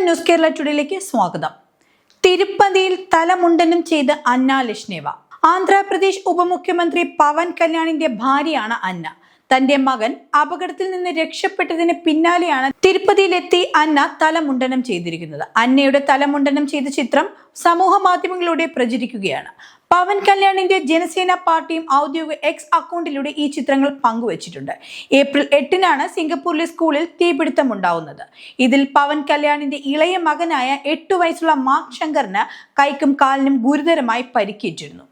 News Kerala ടുഡേയിലേക്ക് സ്വാഗതം. തിരുപ്പതിയിൽ തലമുണ്ടനം ചെയ്ത് അന്ന ലഷ്നേവ. ആന്ധ്രാപ്രദേശ് ഉപമുഖ്യമന്ത്രി പവൻ കല്യാണിന്റെ ഭാര്യയാണ് അന്ന. തന്റെ മകൻ അപകടത്തിൽ നിന്ന് രക്ഷപ്പെട്ടതിന് പിന്നാലെയാണ് തിരുപ്പതിയിലെത്തി അന്ന തലമുണ്ടനം ചെയ്തിരിക്കുന്നത്. അന്നയുടെ തലമുണ്ടനം ചെയ്ത ചിത്രം സമൂഹ മാധ്യമങ്ങളിലൂടെ പ്രചരിക്കുകയാണ്. പവൻ കല്യാണിന്റെ ജനസേന പാർട്ടിയും ഔദ്യോഗിക എക്സ് അക്കൗണ്ടിലൂടെ ഈ ചിത്രങ്ങൾ പങ്കുവച്ചിട്ടുണ്ട്. ഏപ്രിൽ 8-നാണ് സിംഗപ്പൂരിലെ സ്കൂളിൽ തീപിടുത്തമുണ്ടാവുന്നത്. ഇതിൽ പവൻ കല്യാണിന്റെ ഇളയ മകനായ 8 വയസ്സുള്ള മാർക്ക് ശങ്കറിന് കൈക്കും കാലിനും ഗുരുതരമായി പരിക്കേറ്റിരുന്നു.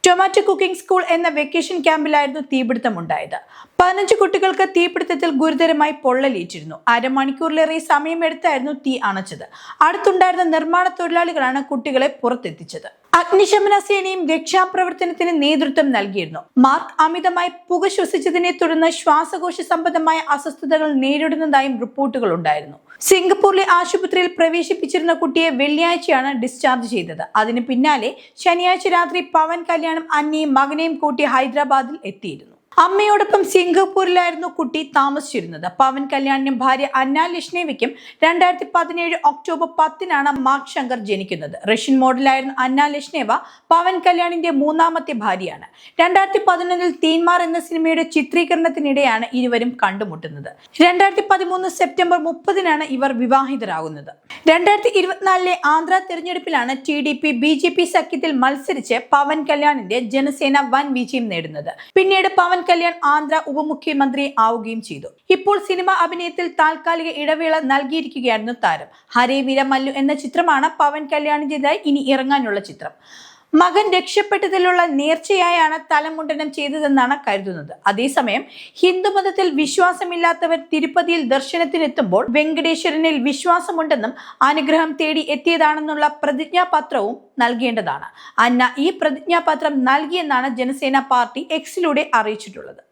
ടൊമാറ്റോ കുക്കിംഗ് സ്കൂൾ എന്ന വെക്കേഷൻ ക്യാമ്പിലായിരുന്നു തീപിടുത്തമുണ്ടായത്. 15 കുട്ടികൾക്ക് തീപിടുത്തത്തിൽ ഗുരുതരമായി പൊള്ളലേറ്റിരുന്നു. അരമണിക്കൂറിലേറെ സമയമെടുത്തായിരുന്നു തീ അണച്ചത്. അടുത്തുണ്ടായിരുന്ന നിർമ്മാണ തൊഴിലാളികളാണ് കുട്ടികളെ പുറത്തെത്തിച്ചത്. അഗ്നിശമന സേനയും രക്ഷാപ്രവർത്തനത്തിന് നേതൃത്വം നൽകിയിരുന്നു. മാർക്ക് അമിതമായി പുക ശ്വസിച്ചതിനെ തുടർന്ന് ശ്വാസകോശ സംബന്ധമായ അസ്വസ്ഥതകൾ നേരിടുന്നതായും റിപ്പോർട്ടുകൾ ഉണ്ടായിരുന്നു. സിംഗപ്പൂരിലെ ആശുപത്രിയിൽ പ്രവേശിപ്പിച്ചിരുന്ന കുട്ടിയെ വെള്ളിയാഴ്ചയാണ് ഡിസ്ചാർജ് ചെയ്തത്. അതിന് പിന്നാലെ ശനിയാഴ്ച രാത്രി പവൻ കല്യാണും അന്നയും മകനെയും കൂട്ടി ഹൈദരാബാദിൽ എത്തിയിരുന്നു. അമ്മയോടൊപ്പം സിംഗപ്പൂരിലായിരുന്നു കുട്ടി താമസിച്ചിരുന്നത്. പവൻ കല്യാണിനും ഭാര്യ അന്ന ലഷ്നേവയ്ക്കും 2017 ഒക്ടോബർ 10-നാണ് മാർക്ക് ശങ്കർ ജനിക്കുന്നത്. റഷ്യൻ മോഡലായിരുന്ന അന്ന ലഷ്നേവ പവൻ കല്യാണിന്റെ 3ാമത്തെ ഭാര്യയാണ്. 2011-ൽ തീൻമാർ എന്ന സിനിമയുടെ ചിത്രീകരണത്തിനിടെയാണ് ഇരുവരും കണ്ടുമുട്ടുന്നത്. 2013 സെപ്റ്റംബർ 30-നാണ് ഇവർ വിവാഹിതരാകുന്നത്. 2024-ലെ ആന്ധ്ര തെരഞ്ഞെടുപ്പിലാണ് TDP-BJP സഖ്യത്തിൽ മത്സരിച്ച് പവൻ കല്യാണിന്റെ ജനസേന വൻ വിജയം നേടുന്നത്. പിന്നീട് പവൻ കല്യാൺ ആന്ധ്ര ഉപമുഖ്യമന്ത്രി ആവുകയും ചെയ്തു. ഇപ്പോൾ സിനിമ അഭിനയത്തിൽ താൽക്കാലിക ഇടവേള നൽകിയിരിക്കുകയായിരുന്നു താരം. ഹരേ വീര മല്ലു എന്ന ചിത്രമാണ് പവൻ കല്യാണിന്റേതായി ഇനി ഇറങ്ങാനുള്ള ചിത്രം. മകൻ രക്ഷപ്പെട്ടതിലുള്ള നേർച്ചയായാണ് തലമുണ്ടനം ചെയ്തതെന്നാണ് കരുതുന്നത്. അതേസമയം ഹിന്ദുമതത്തിൽ വിശ്വാസമില്ലാത്തവർ തിരുപ്പതിയിൽ ദർശനത്തിനെത്തുമ്പോൾ വെങ്കടേശ്വരനിൽ വിശ്വാസമുണ്ടെന്നും അനുഗ്രഹം തേടി എത്തിയതാണെന്നുള്ള പ്രതിജ്ഞാപത്രവും നൽകേണ്ടതാണ്. അന്ന ഈ പ്രതിജ്ഞാപത്രം നൽകിയെന്നാണ് ജനസേന പാർട്ടി എക്സിലൂടെ അറിയിച്ചിട്ടുള്ളത്.